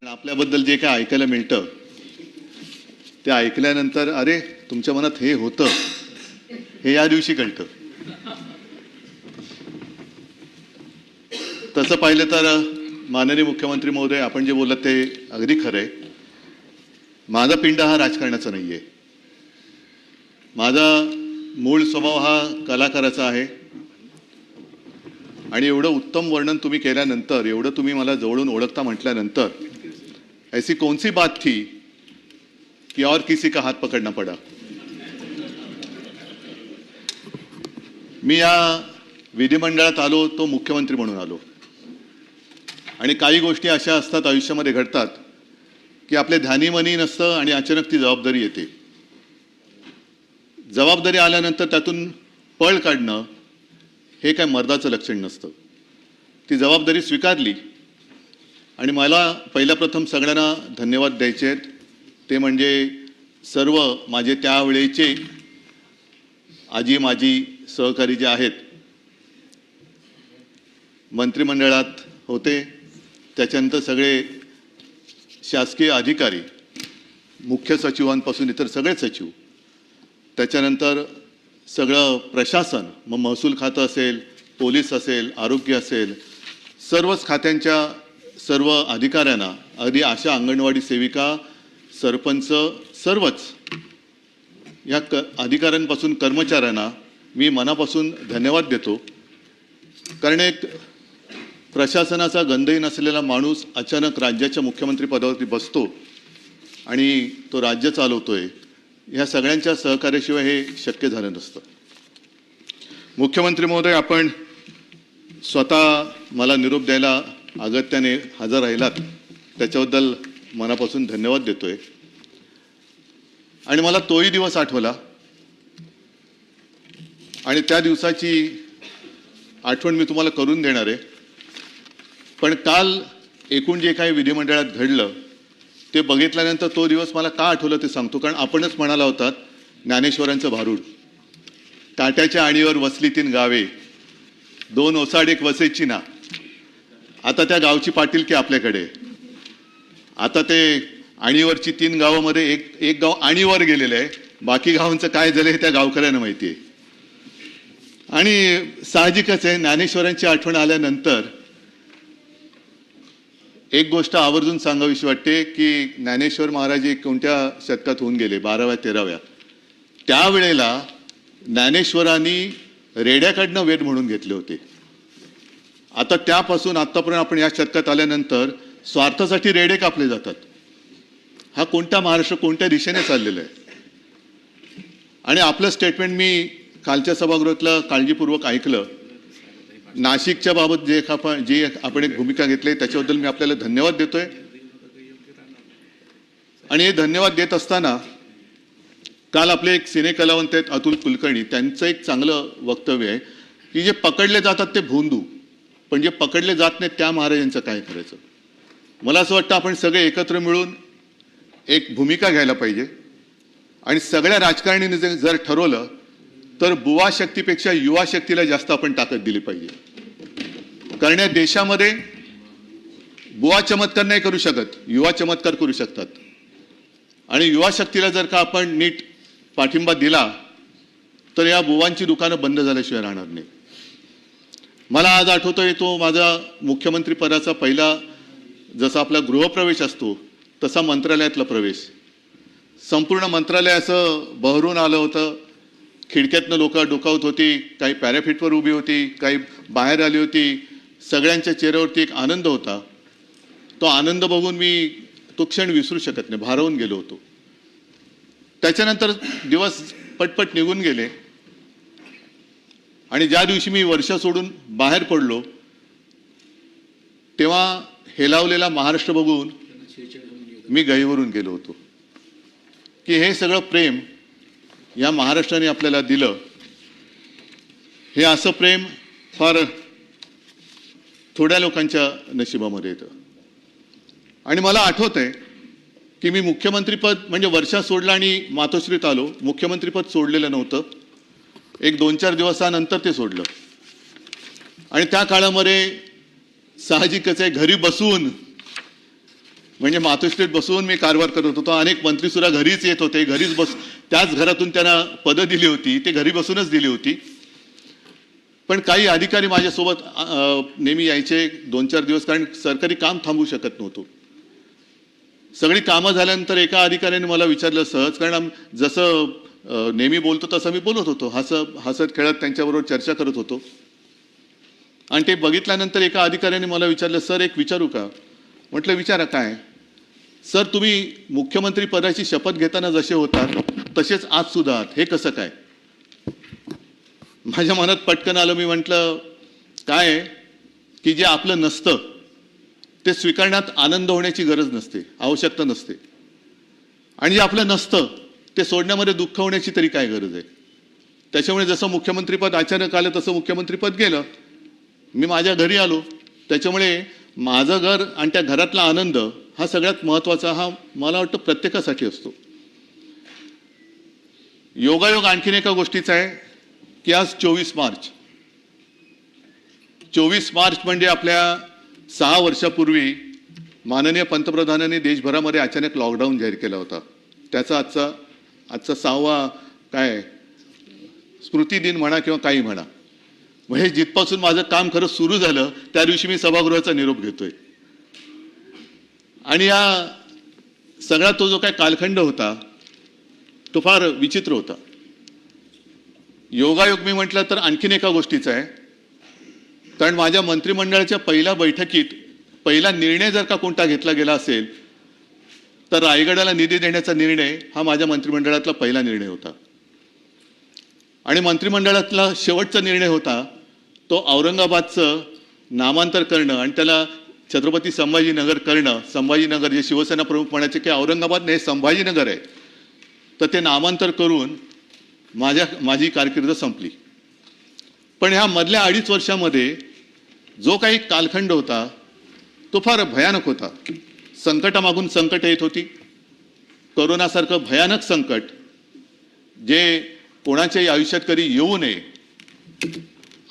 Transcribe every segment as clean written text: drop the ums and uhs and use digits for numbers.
आपल्याबद्दल जे काय ऐकायला मिळतं ते ऐकल्यानंतर अरे तुमच्या मनात हे होतं हे या दिवशी कळतं. तसं पाहिलं तर माननीय मुख्यमंत्री महोदय, आपण जे बोलत ते अगदी खरं आहे. माझा पिंड हा राजकारणाचा नाही आहे. माझा मूळ स्वभाव हा कलाकाराचा आहे. आणि एवढं उत्तम वर्णन तुम्ही केल्यानंतर, एवढं तुम्ही मला जवळून ओळखता म्हटल्यानंतर, ऐसी कौन सी बात थी कि और किसी का हाथ पकड़ना पड़ा. मी या विधिमंडळात आलो तो मुख्यमंत्री म्हणून आलो. आणि काही गोष्टी अशा असतात आयुष्यामध्ये घडतात की आपले ध्यानीमनी नसतं आणि अचानक ती जबाबदारी येते. जबाबदारी आल्यानंतर त्यातून पळ काढणं हे काय मर्दाचं लक्षण नसतं. ती जबाबदारी स्वीकारली आणि मला पहिल्या प्रथम सगळ्यांना धन्यवाद द्यायचे आहेत. ते म्हणजे सर्व माझे त्यावेळेचे आजी माजी सहकारी जे आहेत, मंत्रिमंडळात होते, त्याच्यानंतर सगळे शासकीय अधिकारी, मुख्य सचिवांपासून इतर सगळे सचिव, त्याच्यानंतर सगळं प्रशासन, मग महसूल खातं असेल, पोलीस असेल, आरोग्य असेल, सर्वच खात्यांच्या सर्व अधिकाऱ्यांना, अगदी आशा, अंगणवाडी सेविका, सरपंच, सर्वच या अधिकाऱ्यांपासून कर्मचाऱ्यांना मी मनापासून धन्यवाद देतो. कारण एक प्रशासनाचा गंधही नसलेला माणूस अचानक राज्याच्या मुख्यमंत्री पदावरती बसतो आणि तो राज्य चालवतोय, ह्या सगळ्यांच्या सहकार्याशिवाय हे शक्य झालं नसतं. मुख्यमंत्री महोदय, आपण स्वतः मला निरोप द्यायला अगत्याने हजर राहिलात, त्याच्याबद्दल मनापासून धन्यवाद देतोय. आणि मला तोही दिवस आठवला आणि त्या दिवसाची आठवण मी तुम्हाला करून देणार आहे. पण काल एकूण जे काही विधिमंडळात घडलं ते बघितल्यानंतर तो दिवस मला का आठवलं ते सांगतो. कारण आपणच म्हणाला होतात, ज्ञानेश्वरांचं भारूड, काट्याच्या आणीवर वसली 3 गावे, 2 ओसाड 1 वसेची ना. आता त्या गावची पाटीलकी आपल्याकडे. आता ते आणीवरची 3 गावामध्ये एक गाव आणीवर गेलेलं आहे. बाकी गावांचं काय झालं हे त्या गावकऱ्यांना माहिती आहे. आणि साहजिकच आहे, ज्ञानेश्वरांची आठवण आल्यानंतर एक गोष्ट आवर्जून सांगावीशी वाटते की ज्ञानेश्वर महाराज कोणत्या शतकात होऊन गेले, 12व्या 13व्या. त्यावेळेला ज्ञानेश्वरांनी रेड्याकडनं वेद म्हणून घेतले होते. आता त्यापासून आतापर्यंत आपण या शतकात आल्यानंतर स्वार्थासाठी रेडे कापले जातात. हा कोणता महाराष्ट्र कोणत्या दिशेने चाललेला आहे. आणि आपलं स्टेटमेंट मी कालच्या सभागृहातलं काळजीपूर्वक ऐकलं. नाशिकच्या बाबत जे आपण एक भूमिका घेतली त्याच्याबद्दल मी आपल्याला धन्यवाद देतोय. आणि हे धन्यवाद देत असताना काल आपले एक सिने कलावंत आहेत अतुल कुलकर्णी, त्यांचं एक चांगलं वक्तव्य आहे की जे पकडले जातात ते भोंदू, पण जे पकडले जात नाहीत त्या महाराजांचं काय करायचं. मला असं वाटतं आपण सगळे एकत्र मिळून एक भूमिका घ्यायला पाहिजे. आणि सगळ्या राजकारण्यांनी जर ठरवलं तर बुवा शक्तीपेक्षा युवा शक्तीला जास्त आपण ताकद दिली पाहिजे. कारण या देशामध्ये बुवा चमत्कार नाही करू शकत, युवा चमत्कार करू शकतात. आणि युवा शक्तीला जर का आपण नीट पाठिंबा दिला तर या बुवांची दुकानं बंद झाल्याशिवाय राहणार नाही. मला आज आठवतोय तो माझा मुख्यमंत्री पदाचा पहिला, जसा आपला गृहप्रवेश असतो तसा मंत्रालयातला प्रवेश. संपूर्ण मंत्रालय असं बहरून आलं होतं. खिडक्यातनं लोक डोकावत होती, काही पॅराफिटवर उभी होती, काही बाहेर आली होती. सगळ्यांच्या चेहऱ्यावरती एक आनंद होता. तो आनंद बघून मी तो क्षण विसरू शकत नाही, भारावून गेलो होतो. त्याच्यानंतर दिवस पटपट निघून गेले आणि ज्या दिवशी मी वर्ष सोडून बाहेर पडलो तेव्हा हेलावलेला महाराष्ट्र बघून मी गहिवरून गेलो होतो की हे सगळं प्रेम या महाराष्ट्राने आपल्याला दिलं. हे असं प्रेम फार थोड्या लोकांच्या नशिबामध्ये येतं. आणि मला आठवतंय की मी मुख्यमंत्रीपद म्हणजे वर्षा सोडला आणि मातोश्रीत आलो. मुख्यमंत्रीपद सोडलेलं नव्हतं, एक 2-4 दिवसानंतर ते सोडलं. आणि त्या काळामध्ये साहजिकच आहे, घरी बसून म्हणजे मातोश्रीत बसून मी कारभार करत होतो. अनेक मंत्री सुद्धा घरीच येत होते, घरीच त्याच घरातून त्यांना पदं दिली होती, ते घरी बसूनच दिली होती. पण काही अधिकारी माझ्यासोबत नेहमी यायचे 2-4 दिवस, कारण सरकारी काम थांबू शकत नव्हतं. सगळी कामं झाल्यानंतर एका अधिकाऱ्याने मला विचारलं सहज, कारण जसं नेहमी बोलतो तसं मी बोलत होतो, हसत खेळत त्यांच्याबरोबर चर्चा करत होतो. आणि ते बघितल्यानंतर एका अधिकाऱ्याने मला विचारलं, सर एक विचारू का? म्हटलं विचारा. काय? सर तुम्ही मुख्यमंत्री पदाची शपथ घेताना जसे होतात तसेच आज सुद्धा आहात, हे कसं काय? माझ्या मनात पटकन आलं. मी म्हटलं काय आहे की जे आपलं नसतं ते स्वीकारण्यात आनंद होण्याची गरज नसते, आवश्यकता नसते. आणि जे आपलं नसतं ते सोडण्यामध्ये दुःख होण्याची तरी काय गरज आहे? त्याच्यामुळे जसं मुख्यमंत्रीपद अचानक आलं तसं मुख्यमंत्रीपद गेलं. मी माझ्या घरी आलो. त्याच्यामुळे माझं घर आणि त्या घरातला आनंद हा सगळ्यात महत्त्वाचा, हा मला वाटतं प्रत्येकासाठी असतो. योगायोग आणखीन एका गोष्टीचा आहे की आज 24 मार्च. 24 मार्च म्हणजे आपल्या 6 वर्षापूर्वी माननीय पंतप्रधानांनी देशभरामध्ये अचानक लॉकडाऊन जाहीर केला होता. त्याचा आजचा 6वा काय स्मृती दिन म्हणा किंवा काही म्हणा. म्हणजे जिथपासून माझं काम खरं सुरू झालं त्या दिवशी मी सभागृहाचा निरोप घेतोय. आणि या सगळा तो जो काय कालखंड होता तो फार विचित्र होता. योगायोग मी म्हटलं तर आणखीन एका गोष्टीचा आहे, कारण माझ्या मंत्रिमंडळाच्या पहिल्या बैठकीत पहिला निर्णय जर का कोणता घेतला गेला असेल तर रायगडाला निधी देण्याचा निर्णय हा माझ्या मंत्रिमंडळातला पहिला निर्णय होता. आणि मंत्रिमंडळातला शेवटचा निर्णय होता तो औरंगाबादचं नामांतर करणं आणि त्याला छत्रपती संभाजीनगर करणं. संभाजीनगर जे शिवसेना प्रमुख म्हणायचे की औरंगाबाद नाही संभाजीनगर आहे, तर ते नामांतर करून माझी कारकीर्द संपली. पण ह्या मधल्या 2.5 वर्षामध्ये जो काही कालखंड होता तो फार भयानक होता. संकटामागून संकट येत होती. कोरोनासारखं भयानक संकट जे कोणाच्याही आयुष्यात कधी येऊ नये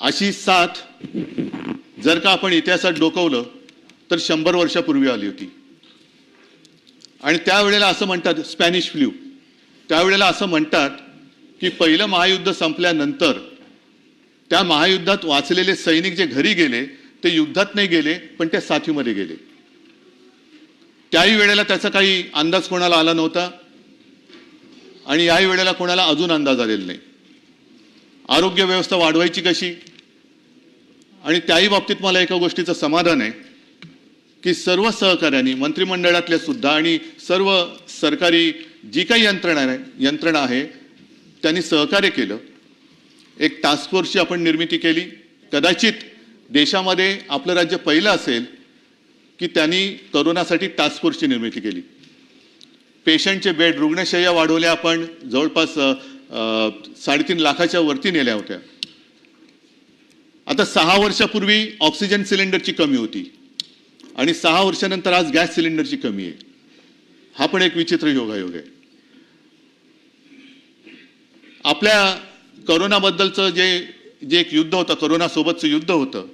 अशी साथ जर का आपण इतिहासात डोकवलं तर 100 वर्षापूर्वी आली होती. आणि त्यावेळेला असं म्हणतात स्पॅनिश फ्लू. त्यावेळेला असं म्हणतात की पहिलं महायुद्ध संपल्यानंतर त्या महायुद्धात वाचलेले सैनिक जे घरी गेले ते युद्धात नाही गेले पण त्या साथीमध्ये गेले. त्याही वेळेला त्याचा काही अंदाज कोणाला आला नव्हता आणि याही वेळेला कोणाला अजून अंदाज आलेला नाही. आरोग्य व्यवस्था वाढवायची कशी? आणि त्याही बाबतीत मला एका गोष्टीचं समाधान आहे की सर्व सहकार्यांनी मंत्रिमंडळातल्या सुद्धा आणि सर्व सरकारी जी काही यंत्रणा आहे त्यांनी सहकार्य केलं. एक टास्क फोर्सची आपण निर्मिती केली. कदाचित देशामध्ये आपलं राज्य पहिलं असेल की त्यांनी कोरोनासाठी टास्क फोर्सची निर्मिती केली. पेशंटचे बेड, रुग्णशय्या वाढवल्या. आपण जवळपास 3.5 लाखाच्या वरती नेल्या होत्या. आता 6 वर्षापूर्वी ऑक्सिजन सिलेंडरची कमी होती आणि 6 वर्षानंतर आज गॅस सिलेंडरची कमी आहे. हा पण एक विचित्र योगायोग आहे. आपल्या कोरोनाबद्दलचं जे एक युद्ध होतं, कोरोनासोबतचं युद्ध होतं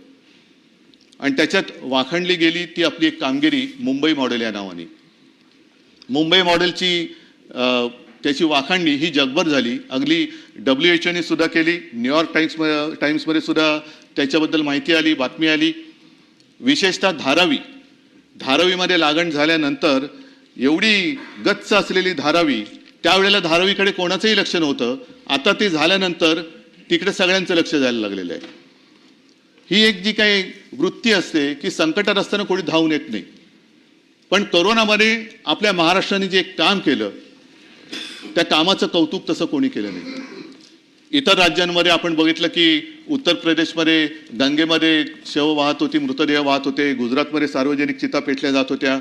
आणि त्याच्यात वाखणली गेली ती आपली एक कामगिरी मुंबई मॉडेल या नावाने. मुंबई मॉडेलची त्याची वाखाणणी ही जगभर झाली. अगदी WHO ने सुद्धा केली. न्यूयॉर्क टाइम्समध्ये सुद्धा त्याच्याबद्दल माहिती आली, बातमी आली. विशेषतः धारावीमध्ये लागण झाल्यानंतर एवढी गच्च असलेली धारावी, त्यावेळेला धारावीकडे कोणाचंही लक्ष नव्हतं. आता ते झाल्यानंतर तिकडे सगळ्यांचं लक्ष जायला लागलेलं आहे. ही एक जी काही वृत्ती असते की संकटात असताना कोणी धावून येत नाही. पण कोरोनामध्ये आपल्या महाराष्ट्राने जे काम केलं त्या कामाचं कौतुक तसं कोणी केलं नाही. इतर राज्यांमध्ये आपण बघितलं की उत्तर प्रदेशमध्ये गंगेमध्ये शव वाहत होती, मृतदेह वाहत होते. गुजरातमध्ये सार्वजनिक चिता पेटल्या जात होत्या.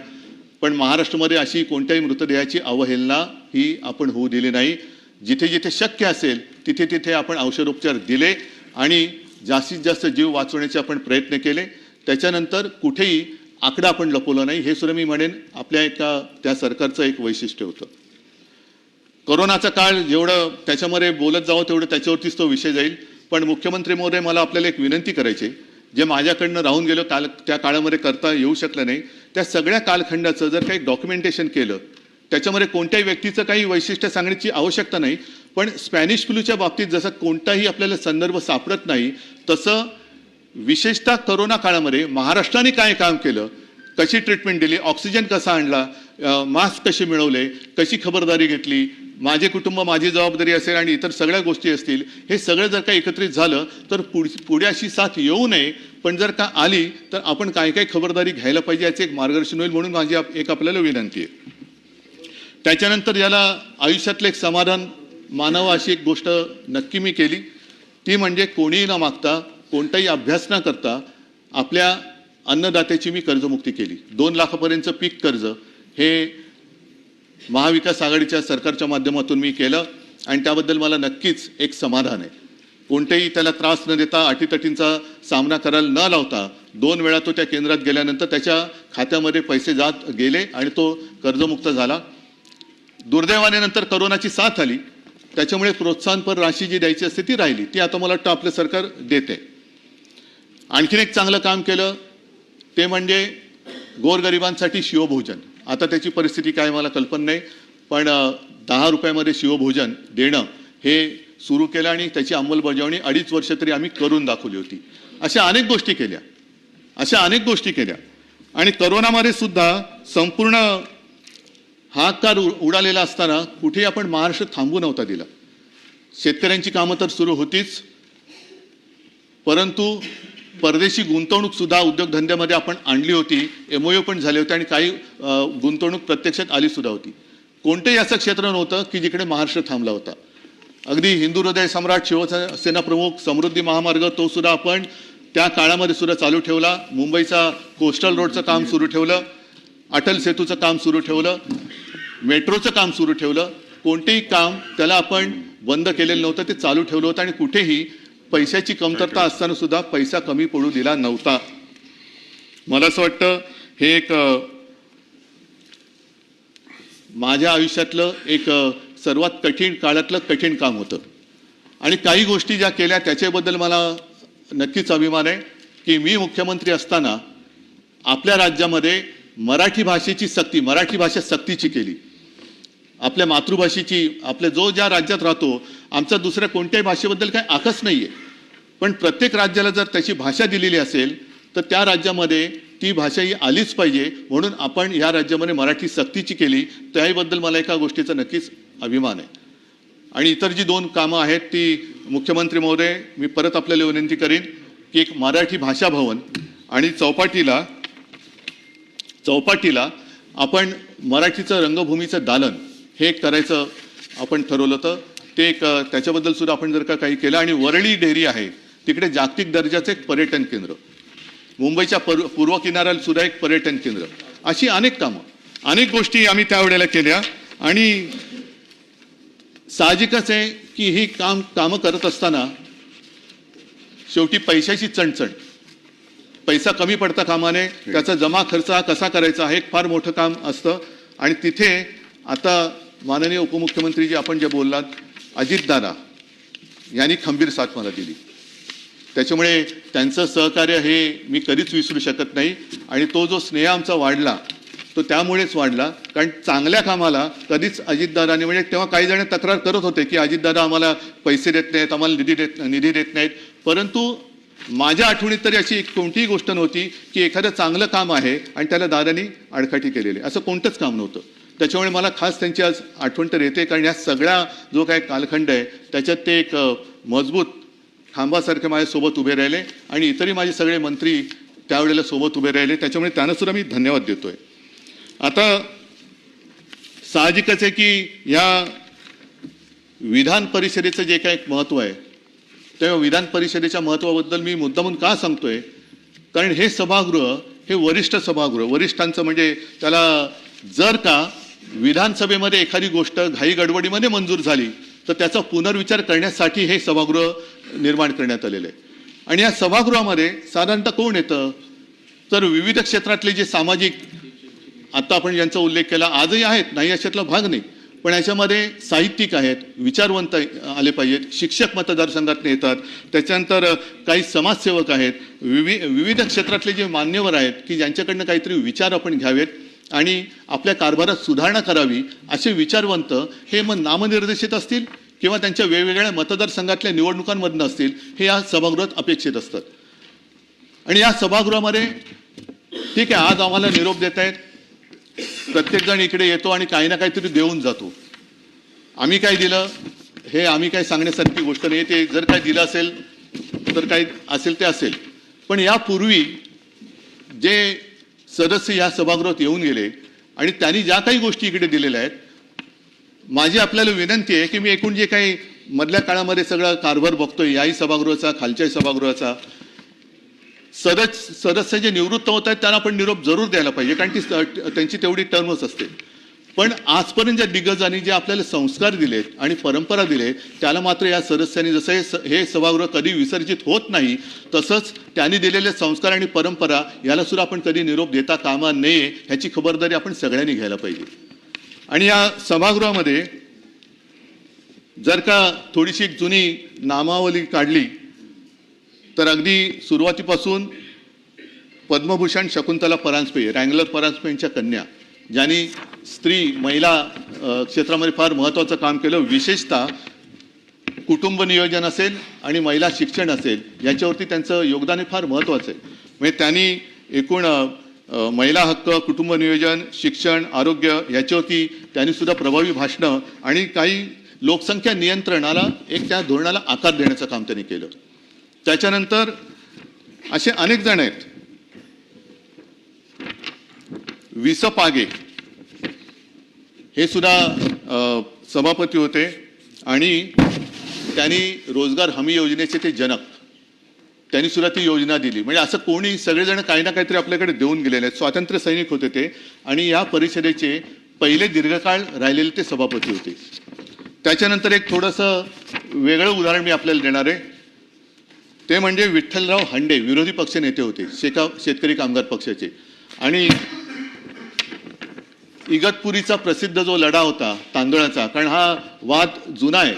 पण महाराष्ट्रामध्ये अशी कोणत्याही मृतदेहाची अवहेलना ही आपण होऊ दिली नाही. जिथे जिथे शक्य असेल तिथे तिथे आपण औषधोपचार दिले आणि जास्तीत जास्त जीव वाचवण्याचे आपण प्रयत्न केले. त्याच्यानंतर कुठेही आकडा आपण लपवला नाही. हे सुद्धा मी म्हणेन आपल्या त्या सरकारचं एक वैशिष्ट्य होतं. कोरोनाचा काळ जेवढं त्याच्यामध्ये बोलत जावं तेवढं त्याच्यावरतीच तो विषय जाईल. पण मुख्यमंत्री महोदय, मला आपल्याला एक विनंती करायची जे माझ्याकडनं राहून गेलं त्या काळामध्ये करता येऊ शकलं नाही, त्या सगळ्या कालखंडाचं जर काही डॉक्युमेंटेशन केलं, त्याच्यामध्ये कोणत्याही व्यक्तीचं काही वैशिष्ट्य सांगण्याची आवश्यकता नाही, पण स्पॅनिश फ्लूच्या बाबतीत जसं कोणताही आपल्याला संदर्भ सापडत नाही, तसं विशेषतः कोरोना काळामध्ये महाराष्ट्राने काय काम केलं, कशी ट्रीटमेंट दिली, ऑक्सिजन कसा आणला, मास्क कसे मिळवले, कशी खबरदारी घेतली, माझे कुटुंब माझी जबाबदारी असेल आणि इतर सगळ्या गोष्टी असतील, हे सगळं जर का एकत्रित झालं तर पुढे अशी साथ येऊ नये, पण जर का आली तर आपण काय काय खबरदारी घ्यायला पाहिजे याचे एक मार्गदर्शन होईल, म्हणून माझी एक आपल्याला विनंती आहे. त्याच्यानंतर याला आयुष्यातलं एक समाधान मानावं अशी एक गोष्ट नक्की मी केली, ती म्हणजे कोणीही न मागता कोणताही अभ्यास न करता आपल्या अन्नदात्याची मी कर्जमुक्ती केली. 2 लाखापर्यंतचं पीक कर्ज हे महाविकास आघाडीच्या सरकारच्या माध्यमातून मी केलं आणि त्याबद्दल मला नक्कीच एक समाधान आहे. कोणतेही त्याला त्रास न देता अटीतटींचा सामना करायला न लावता 2 वेळा तो त्या केंद्रात गेल्यानंतर त्याच्या खात्यामध्ये पैसे जात गेले आणि तो कर्जमुक्त झाला. दुर्दैवाने नंतर करोनाची साथ आली, त्याच्यामुळे प्रोत्साहनपर राशी जी द्यायची असते ती राहिली, ती आता मला वाटतं आपलं सरकार देते. आणखीन एक चांगलं काम केलं ते म्हणजे गोरगरिबांसाठी शिवभोजन. आता त्याची परिस्थिती काय मला कल्पना नाही, पण 10 रुपयामध्ये शिवभोजन देणं हे सुरू केलं आणि त्याची अंमलबजावणी 2.5 वर्ष तरी आम्ही करून दाखवली होती. अशा अनेक गोष्टी केल्या आणि करोनामध्ये सुद्धा संपूर्ण हाहाकार उडालेला असताना कुठेही आपण महाराष्ट्र थांबू नव्हता दिला. शेतकऱ्यांची कामं तर सुरू होतीच, परंतु परदेशी गुंतवणूक सुद्धा उद्योगधंद्यामध्ये आपण आणली होती, MOU पण झाले होते आणि काही गुंतवणूक प्रत्यक्षात आली सुद्धा होती. कोणतेही असं क्षेत्र नव्हतं की जिकडे महाराष्ट्र थांबला होता. अगदी हिंदू हृदय सम्राट शिवसेना प्रमुख समृद्धी महामार्ग तो सुद्धा आपण त्या काळामध्ये सुद्धा चालू ठेवला. मुंबईचा कोस्टल रोडचं काम सुरू ठेवलं, अटल सेतूचं काम सुरू ठेवलं, मेट्रोचं काम सुरू ठेवलं. कोणतेही काम त्याला आपण बंद केलेलं नव्हतं, ते चालू ठेवलं होतं आणि कुठेही पैशाची कमतरता असताना सुद्धा पैसा कमी पडू दिला नव्हता. मला असं वाटतं हे एक माझ्या आयुष्यातलं एक सर्वात कठीण काळातलं कठीण काम होतं आणि काही गोष्टी ज्या केल्या त्याच्याबद्दल मला नक्कीच अभिमान आहे की मी मुख्यमंत्री असताना आपल्या राज्यामध्ये मराठी भाषेची सक्ती, मराठी भाषा सक्तीची केली. आपल्या मातृभाषेची, आपल्या ज्या राज्यात राहतो, आमचा दुसऱ्या कोणत्याही भाषेबद्दल काही आकस नाही आहे, पण प्रत्येक राज्याला जर त्याची भाषा दिलेली असेल तर त्या राज्यामध्ये ती भाषा ही आलीच पाहिजे, म्हणून आपण या राज्यामध्ये मराठी सक्तीची केली. त्याबद्दल मला एका गोष्टीचा नक्कीच अभिमान आहे. आणि इतर जी 2 कामं आहेत ती मुख्यमंत्री महोदय मी परत आपल्याला विनंती करीन की एक मराठी भाषा भवन आणि चौपाटीला आपण मराठीचं रंगभूमीचं दालन हे करायचं आपण ठरवलं होतं. ते एक त्याच्याबद्दल सुद्धा आपण जर का काही केलं. आणि वरळी डेअरी आहे तिकडे जागतिक दर्जाचं एक पर्यटन केंद्र, मुंबईच्या पूर्व किनाऱ्याला सुद्धा एक पर्यटन केंद्र, अशी अनेक कामं, अनेक गोष्टी आम्ही त्यावेळेला केल्या. आणि साहजिकच आहे की ही कामं करत असताना शेवटी पैशाची चणचण, पैसा कमी पडता कामा नये, त्याचा जमा खर्च कसा करायचा हे एक फार मोठं काम असतं. आणि तिथे आता माननीय उपमुख्यमंत्री जी आपण जे बोललात, अजितदादा यांनी खंबीर साथ मला दिली, त्याच्यामुळे त्यांचं सहकार्य हे मी कधीच विसरू शकत नाही. आणि तो जो स्नेह आमचा वाढला तो त्यामुळेच वाढला कारण चांगल्या कामाला कधीच अजितदादांनी, म्हणजे तेव्हा काही जण तक्रार करत होते की अजितदादा आम्हाला पैसे देत नाहीत, आम्हाला निधी देत नाहीत, परंतु माझ्या आठवणीत तरी अशी कोणतीही गोष्ट नव्हती की एखादं चांगलं काम आहे आणि त्याला दादांनी आडकाठी केलेली, असं कोणतंच काम नव्हतं. त्याच्यामुळे मला खास त्यांची आज आठवण तर येते, कारण या सगळ्या जो काही कालखंड आहे त्याच्यात ते एक मजबूत खांबासारखे माझ्यासोबत उभे राहिले आणि इतरही माझे सगळे मंत्री त्यावेळेला सोबत उभे राहिले, त्याच्यामुळे त्यांना सुद्धा मी धन्यवाद देतोय. आता साहजिकच आहे की या विधान परिषदेचं जे काही महत्त्व आहे, तेव्हा विधान परिषदेच्या महत्त्वाबद्दल मी मुद्दामून का सांगतोय, कारण हे सभागृह हे वरिष्ठ सभागृह, वरिष्ठांचं म्हणजे त्याला जर का विधानसभेमध्ये एखादी गोष्ट घाई गडबडीमध्ये मंजूर झाली तर त्याचा पुनर्विचार करण्यासाठी हे सभागृह निर्माण करण्यात आलेलं आहे. आणि या सभागृहामध्ये साधारणतः कोण येतं तर विविध क्षेत्रातले जे सामाजिक, आता आपण ज्यांचा उल्लेख केला आजही आहेत, नाही अशातला भाग नाही, पण याच्यामध्ये साहित्यिक आहेत, विचारवंत आले पाहिजेत, शिक्षक मतदारसंघातून येतात, त्याच्यानंतर काही समाजसेवक आहेत, विविध क्षेत्रातले जे मान्यवर आहेत की ज्यांच्याकडनं काहीतरी विचार आपण घ्यावेत आणि आपल्या कारभारात सुधारणा करावी, असे विचारवंत हे मग नामनिर्देशित असतील किंवा त्यांच्या वेगवेगळ्या मतदारसंघातल्या निवडणुकांमधनं असतील, हे या सभागृहात अपेक्षित असतात. आणि या सभागृहामध्ये ठीक आहे, आज आम्हाला निरोप देत आहेत, प्रत्येकजण इकडे येतो आणि काही ना काहीतरी देऊन जातो. आम्ही काय दिलं हे आम्ही काय सांगण्यासारखी गोष्ट नाही. ते जर काय दिलं असेल तर काही असेल ते असेल. पण यापूर्वी जे सदस्य या सभागृहात येऊन गेले आणि त्यांनी ज्या काही गोष्टी इकडे दिलेल्या आहेत, माझी आपल्याला विनंती आहे की मी एकूण जे काही मधल्या काळामध्ये सगळा कारभार बघतोय, याही सभागृहाचा, खालच्याही सभागृहाचा, सदस्य जे निवृत्त होत आहेत त्यांना पण निरोप जरूर द्यायला पाहिजे, कारण त्यांची तेवढी टर्मच असते. पण आजपर्यंत ज्या दिग्गजांनी जे आपल्याला संस्कार दिलेत आणि परंपरा दिले, त्याला मात्र या सदस्यांनी, जसं हे सभागृह कधी विसर्जित होत नाही, तसंच त्यांनी दिलेले संस्कार आणि परंपरा याला सुद्धा आपण कधी निरोप देता कामा नये, ह्याची खबरदारी आपण सगळ्यांनी घ्यायला पाहिजे. आणि या सभागृहामध्ये जर का थोडीशी जुनी नामावली काढली तर अगदी सुरुवातीपासून पद्मभूषण शकुंतला परांजपे, रँगलर परांजपे यांच्या कन्या, ज्यांनी महिला क्षेत्रामध्ये फार महत्त्वाचं काम केलं, विशेषतः कुटुंब नियोजन असेल आणि महिला शिक्षण असेल, याच्यावरती त्यांचं योगदान हे फार महत्त्वाचं आहे. म्हणजे त्यांनी एकूण महिला हक्क, कुटुंब नियोजन, शिक्षण, आरोग्य याच्यावरती त्यांनी सुद्धा प्रभावी भाषणं आणि काही लोकसंख्या नियंत्रणाला त्या धोरणाला आकार देण्याचं काम त्यांनी केलं. त्याच्यानंतर असे अनेक जण आहेत. विस पागे हे सुद्धा सभापती होते आणि त्यांनी रोजगार हमी योजनेचे ते जनक, त्यांनी सुद्धा ती योजना दिली. म्हणजे असं कोणी, सगळेजण काही ना काहीतरी आपल्याकडे देऊन गेलेले आहेत. स्वातंत्र्य सैनिक होते ते आणि या परिषदेचे पहिले दीर्घकाळ राहिलेले ते सभापती होते. त्याच्यानंतर एक थोडंसं वेगळं उदाहरण मी आपल्याला देणार आहे. ते म्हणजे विठ्ठलराव हांडे, विरोधी पक्ष नेते होते, शेतकरी कामगार पक्षाचे. आणि इगतपुरीचा प्रसिद्ध जो लढा होता तांदळाचा, कारण हा वाद जुना आहे,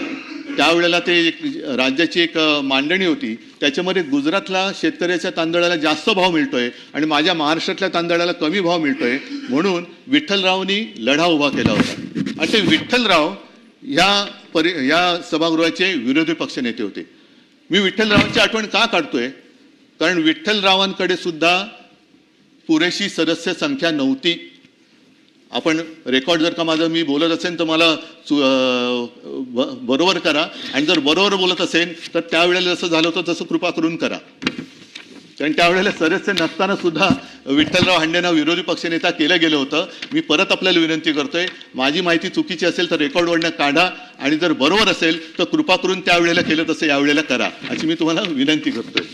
त्यावेळेला ते राज्याची एक मांडणी होती, त्याच्यामध्ये गुजरातला शेतकऱ्याच्या तांदळाला जास्त भाव मिळतोय आणि माझ्या महाराष्ट्रातल्या तांदळाला कमी भाव मिळतोय, म्हणून विठ्ठलरावांनी लढा उभा केला होता. आणि ते विठ्ठलराव या सभागृहाचे विरोधी पक्ष नेते होते. मी विठ्ठलरावांची आठवण का काढतोय, कारण विठ्ठलरावांकडे सुद्धा पुरेशी सदस्य संख्या नव्हती. आपण रेकॉर्ड जर का माझं मी बोलत असेल तर मला बरोबर करा, आणि जर बरोबर बोलत असेल तर त्यावेळेला जसं झालं होतं तसं कृपा करून करा. कारण त्यावेळेला सदस्य नसताना सुद्धा विठ्ठलराव हांडेंना विरोधी पक्षनेता केलं गेलं होतं. मी परत आपल्याला विनंती करतोय, माझी माहिती चुकीची असेल तर रेकॉर्डवरनं काढा, आणि जर बरोबर असेल तर कृपा करून त्यावेळेला केलं तसं यावेळेला करा, अशी मी तुम्हाला विनंती करतोय.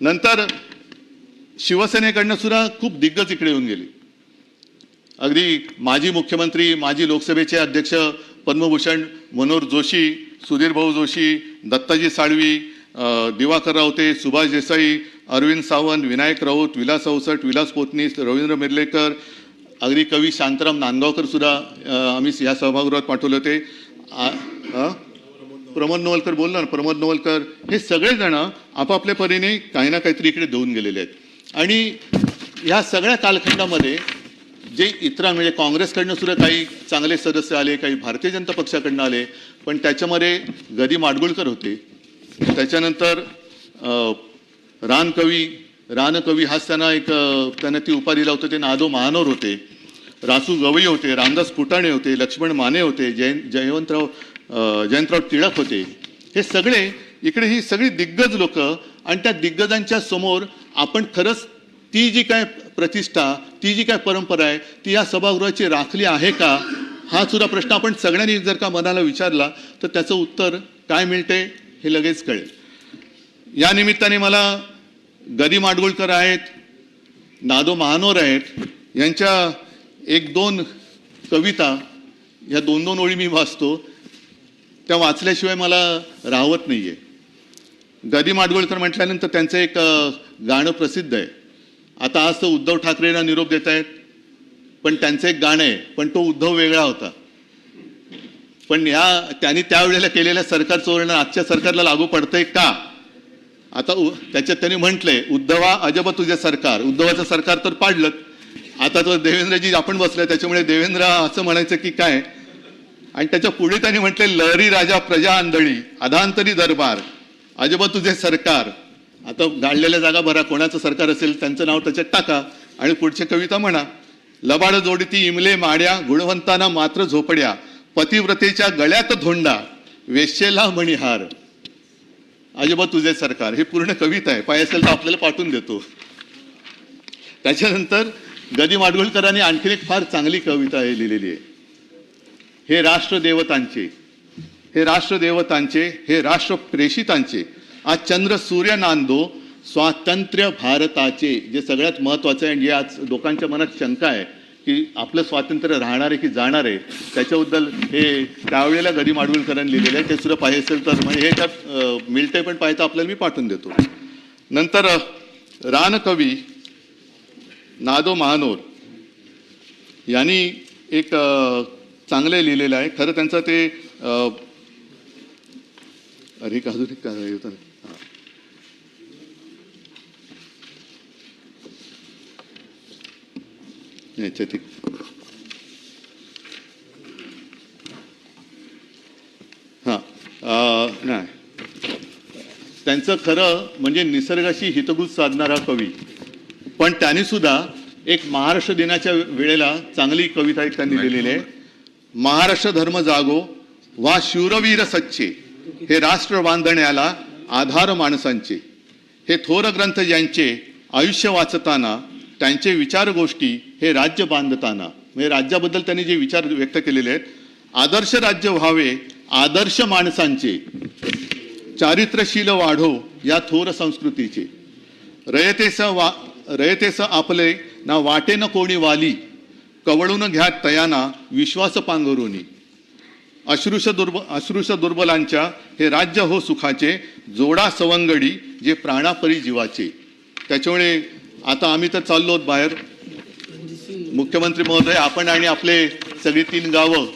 नंतर शिवसेनेकडनं सुद्धा खूप दिग्गज इकडे येऊन गेले. अगदी माजी मुख्यमंत्री, माजी लोकसभेचे अध्यक्ष पद्मभूषण मनोहर जोशी, सुधीर भाऊ जोशी, दत्ताजी साळवी, दिवाकर रावते, सुभाष देसाई, अरविंद सावंत, विनायक राऊत, विलास अवसट, विलास पोतनीस, रवींद्र मिर्लेकर, अगदी कवी शांताराम नांदगावकर सुद्धा आम्ही या सभागृहात पाठवले होते. प्रमोद नवलकर बोलला ना, प्रमोद नवलकर, हे सगळेजण आपापल्या परीने काही ना काहीतरी इकडे देऊन गेलेले आहेत. आणि या सगळ्या कालखंडामध्ये जे इतर, म्हणजे काँग्रेसकडनं सुद्धा काही चांगले सदस्य आले, काही भारतीय जनता पक्षाकडनं आले, पण त्याच्यामध्ये गदी माडगुळकर होते. त्याच्यानंतर रानकवी हाच त्यांना ती उपाधी लावतो, ते नादो महानोर होते, रासू गवई होते, रामदास फुटाणे होते, लक्ष्मण माने होते, जयंतराव टिळक होते. हे सगळे इकडे, ही सगळी दिग्गज लोक, आणि त्या दिग्गजांच्या समोर आपण खरंच ती जी काय प्रतिष्ठा, ती जी काय परंपरा आहे, ती या सभागृहाची राखली आहे का, हा सुद्धा प्रश्न आपण सगळ्यांनी जर का मनाला विचारला तर त्याचं उत्तर काय मिळते हे लगेच कळेल. या निमित्ताने मला गदी माडगुळकर आहेत, नादो महानोर आहेत, यांच्या 1-2 कविता, ह्या 2-2 ओळी मी वाचतो, त्या वाचल्याशिवाय मला राहवत नाहीये. गदी माडगुळकर म्हटल्यानंतर त्यांचं एक गाणं प्रसिद्ध आहे. आता आज तर उद्धव ठाकरेंना निरोप देत आहेत, पण त्यांचं एक गाणं आहे, पण तो उद्धव वेगळा होता. पण त्यांनी त्यावेळेला केलेल्या सरकार चोरणं आजच्या सरकारला लागू पडतंय का? आता त्याच्यात त्यांनी म्हटलंय, उद्धवा अजब तुझे सरकार. उद्धवाचं सरकार तर पाडलं, आता तो देवेंद्रजी आपण बसलोय त्याच्यामुळे देवेंद्र असं म्हणायचं की काय. आणि त्याच्या पुढे त्यांनी म्हटले, लहरी राजा प्रजा आंधळी अधांतरी दरबार अजब तुझे सरकार. आता गाळलेल्या जागा भरा, कोणाचं सरकार असेल त्यांचं नाव त्याच्यात टाका आणि पुढची कविता म्हणा. लबाड जोडती इमले माड्या गुणवंतांना मात्र झोपड्या पतिव्रतेच्या गळ्यात धोंडा वेश्येला मणिहार अजब तुझे सरकार. हे पूर्ण कविता आहे, पाय असेल तर आपल्याला पाठवून देतो. त्याच्यानंतर गदी माडगुळकरांनी आणखीन एक फार चांगली कविता आहे लिहिलेली आहे. हे राष्ट्रदेवतांचे, हे राष्ट्रदेवतांचे, हे राष्ट्र प्रेषितांचे आज चंद्र सूर्य नांदो स्वातंत्र्य भारताचे. जे सगळ्यात महत्वाचं आहे आणि जे आज लोकांच्या मनात शंका आहे की आपलं स्वातंत्र्य राहणार आहे की जाणार आहे, त्याच्याबद्दल हे त्यावेळेला गदी माडगुळकरांनी लिहिलेलं आहे. ते सुद्धा पाहिजे असेल तर म्हणजे हे त्यात मिळते, पण पाहिजे आपल्याला मी पाठवून देतो. नंतर रानकवी नादो महानोर यांनी एक चांगले लिहिलेलं आहे. खरं त्यांचं ते अरे अजून एक काय होतं याच्यात नाही, त्यांचं खरं म्हणजे निसर्गाशी हितगुज साधणारा कवी. पण त्यांनी सुद्धा एक महाराष्ट्र दिनाच्या वेळेला चांगली कविता एक त्यांनी लिहिलेली आहे. महाराष्ट्र धर्म जागो वा शूरवीर सच्चे हे राष्ट्र बांधण्याला आधार माणसांचे. हे थोर ग्रंथ ज्यांचे आयुष्य वाचताना त्यांचे विचार गोष्टी हे राज्य बांधताना. म्हणजे राज्याबद्दल त्यांनी जे विचार व्यक्त केलेले आहेत, आदर्श राज्य व्हावे आदर्श माणसांचे चारित्र्यशील वाढो या थोर संस्कृतीचे. रयतेस आपले ना वाटे न कोणी वाली कवळून घ्या तयाना विश्वास पांघरुनी. अश्रुष दुर्बलांच्या हे राज्य हो सुखाचे जोडा सवंगडी जे प्राणापरी जीवाचे. त्याच्यामुळे आता आम्ही तर चाललो बाहेर, मुख्यमंत्री महोदय आपण आणि आपले सगळी 3 गावं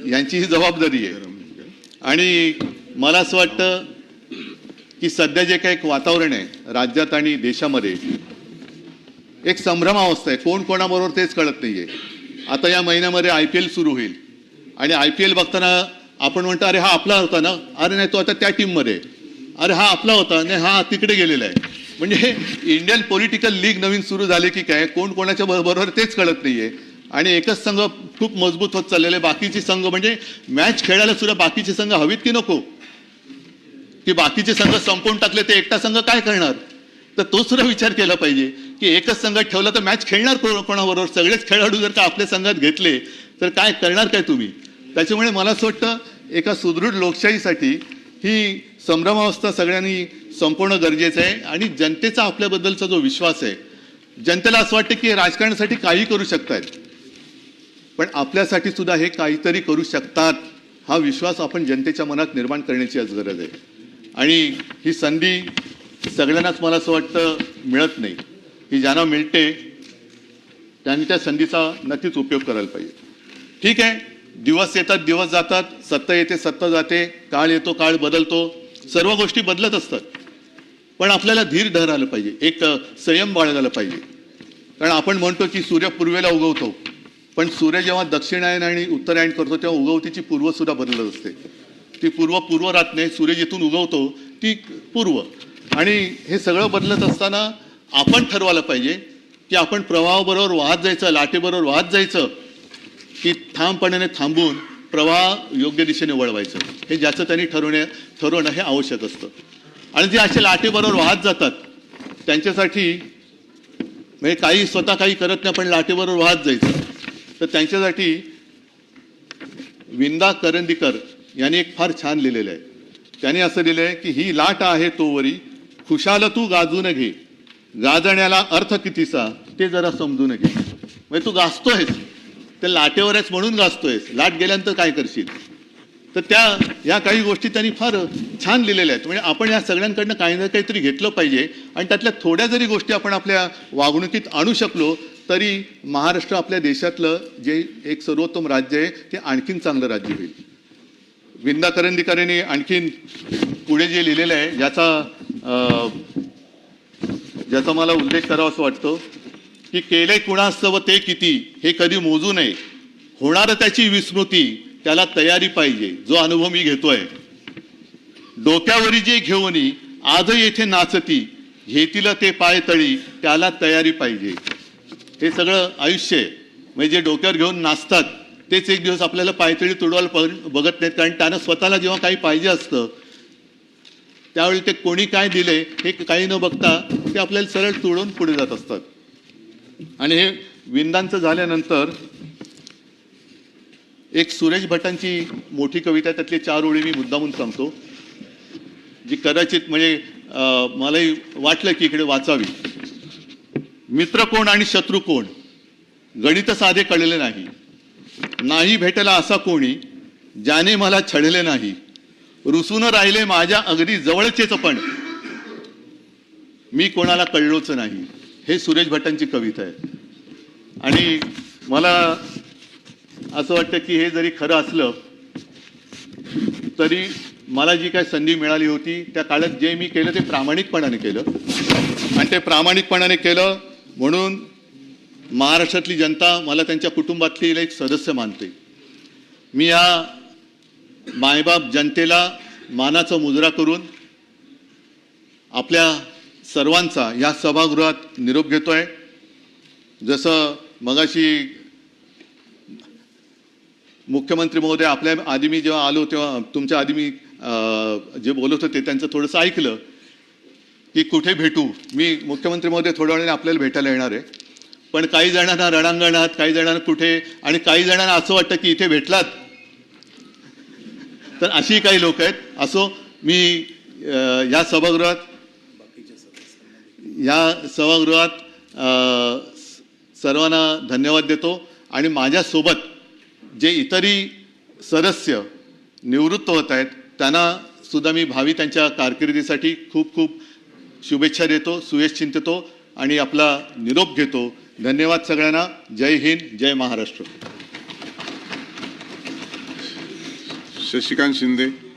यांची ही जबाबदारी आहे. आणि मला असं वाटतं की सध्या जे काही एक वातावरण आहे राज्यात आणि देशामध्ये, एक संभ्रमावस्था आहे, कोण कोणाबरोबर तेच कळत नाहीये. आता या महिन्यामध्ये IPL सुरू होईल आणि IPL बघताना आपण म्हणतो अरे हा आपला होता ना, अरे नाही तो आता त्या टीममध्ये, अरे हा आपला होता नाही हा तिकडे गेलेला आहे. म्हणजे इंडियन पॉलिटिकल लीग नवीन सुरू झाले की काय, कोण कोणाच्या बरोबर तेच कळत नाहीये. आणि एकच संघ खूप मजबूत होत चाललेले, बाकीचे संघ म्हणजे मॅच खेळायला सुद्धा बाकीचे संघ हवीत की नको, की बाकीचे संघ संपवून टाकले ते एकटा संघ काय करणार. तर तो सुद्धा विचार केला पाहिजे की एकच संघात ठेवला तर मॅच खेळणार कोणाबरोबर. सगळेच खेळाडू जर का आपल्या संघात घेतले तर काय करणार काय तुम्ही. त्याच्यामुळे मला असं वाटतं एका सुदृढ लोकशाहीसाठी ही संभ्रमावस्था सगळ्यांनी संपवणं गरजेचं आहे. आणि जनतेचा आपल्याबद्दलचा जो विश्वास आहे, जनतेला असं वाटतं की राजकारणासाठी काही करू शकतात, पण आपल्यासाठी सुद्धा हे काहीतरी करू शकतात हा विश्वास आपण जनतेच्या मनात निर्माण करण्याची आज गरज आहे. आणि ही संधी सगळ्यांनाच मला असं वाटतं मिळत नाही. ही ज्यांना मिळते त्यांनी त्या संधीचा नक्कीच उपयोग करायला पाहिजे. ठीक आहे, दिवस येतात दिवस जातात, सत्ता येते सत्ता जाते, काळ येतो काळ बदलतो, सर्व गोष्टी बदलत असतात. पण आपल्याला धीर धरायला पाहिजे, एक संयम बाळगायला पाहिजे. कारण आपण म्हणतो की सूर्य पूर्वेला उगवतो, पण सूर्य जेव्हा दक्षिणायन आणि उत्तरायण करतो तेव्हा उगवतीची पूर्व सुद्धा बदलत असते. ती पूर्व राहत नाही, सूर्य जिथून उगवतो ती पूर्व. आणि हे सगळं बदलत असताना आपण ठरवायला पाहिजे की आपण प्रवाहाबरोबर वाहत जायचं, लाटेबरोबर वाहत जायचं, की ठामपणाने थांबून प्रवाह योग्य दिशेने वळवायचं. हे ज्याचं त्यांनी ठरवणं हे आवश्यक असतं. आणि जे असे लाटेबरोबर वाहत जातात त्यांच्यासाठी म्हणजे काही स्वतः काही करत नाही पण लाटेबरोबर वाहत जायचं, तर त्यांच्यासाठी विंदा करंदीकर यांनी एक फार छान लिहिलेलं आहे. त्यांनी असं लिहिलं आहे की ही लाट आहे तोवरी खुशाल तू गाजून घे, गाजण्याला अर्थ कितीसा ते जरा समजून घे. म्हणजे तू गाजतोयस, ते लाटेवर आहेस म्हणून गाजतोयस, लाट गेल्यानंतर काय करशील. तर या काही गोष्टी त्यांनी फार छान लिहिलेल्या आहेत. म्हणजे आपण या सगळ्यांकडनं काही ना काहीतरी घेतलं पाहिजे आणि त्यातल्या थोड्या जरी गोष्टी आपण आपल्या वागणुकीत आणू शकलो तरी महाराष्ट्र आपल्या देशातलं जे एक सर्वोत्तम राज्य आहे ते आणखीन चांगलं राज्य होईल. विंदा करंदीकरांनी आणखीन पुढे जे लिहिलेलं आहे ज्याचा मला उल्लेख करावा असं वाटतं की केले कुणास्तव ते किती हे कधी मोजू नये, होणार त्याची विस्मृती त्याला तयारी पाहिजे. जो अनुभव मी घेतोय, डोक्यावरी जे घेऊनी आज येथे नाचती, घेतील ते पाय तळी त्याला तयारी पाहिजे. हे सगळं आयुष्य आहे. म्हणजे जे डोक्यावर घेऊन नाचतात तेच एक दिवस आपल्याला पायतळी तुडवायला बघत नाहीत, कारण त्यांना स्वतःला जेव्हा काही पाहिजे असतं त्यावेळी ते कोणी काय दिले हे काही न बघता ते आपल्याला सरळ तुडवून पुढे जात असतात. आणि हे विंदांचं झाल्यानंतर एक सुरेश भटांची मोठी कविता आहे, त्यातली 4 ओळी मी मुद्दामून सांगतो, जी कदाचित म्हणजे मलाही वाटलं की इकडे वाचावी. मित्र कोण आणि शत्रू कोण गणित साधे कळले नाही, नाही भेटला असा कोणी ज्याने मला छळले नाही, रुसून राहिले माझ्या अगदी जवळचेच पण मी कोणाला कळलोच नाही. हे सुरेश भटांची कविता आहे. आणि मला असं वाटतं की हे जरी खरं असलं तरी मला जी काय संधी मिळाली होती त्या काळात जे मी केलं ते प्रामाणिकपणाने केलं, आणि ते प्रामाणिकपणाने केलं म्हणून महाराष्ट्रातली जनता मला त्यांच्या कुटुंबातली एक सदस्य मानते. मी या मायबाप जनतेला मानाचा मुजरा करून आपल्या सर्वांचा या सभागृहात निरोप घेतोय. जसं मगाशी मुख्यमंत्री महोदय आपल्या आधी मी जेव्हा आलो तेव्हा तुमच्या आधी मी जे बोलत होते त्यांचं थोडंसं ऐकलं की कुठे भेटू. मी मुख्यमंत्री महोदय थोड्या वेळाने आपल्याला भेटायला येणार आहे, पण काही जणांना रणांगणात, काही जणांना कुठे, आणि काही जणांना असं वाटतं की इथे भेटलात तर अशी काही लोक आहेत. असो, मी या सभागृहात सर्वांना धन्यवाद देतो. आणि माझ्यासोबत जे इतरही सदस्य निवृत्त होत आहेत त्यांना सुद्धा मी भावी त्यांच्या कारकिर्दीसाठी खूप खूप शुभेच्छा देतो, सुयश चिंततो आणि आपला निरोप घेतो. धन्यवाद सगळ्यांना. जय हिंद, जय महाराष्ट्र. शशिकांत शिंदे.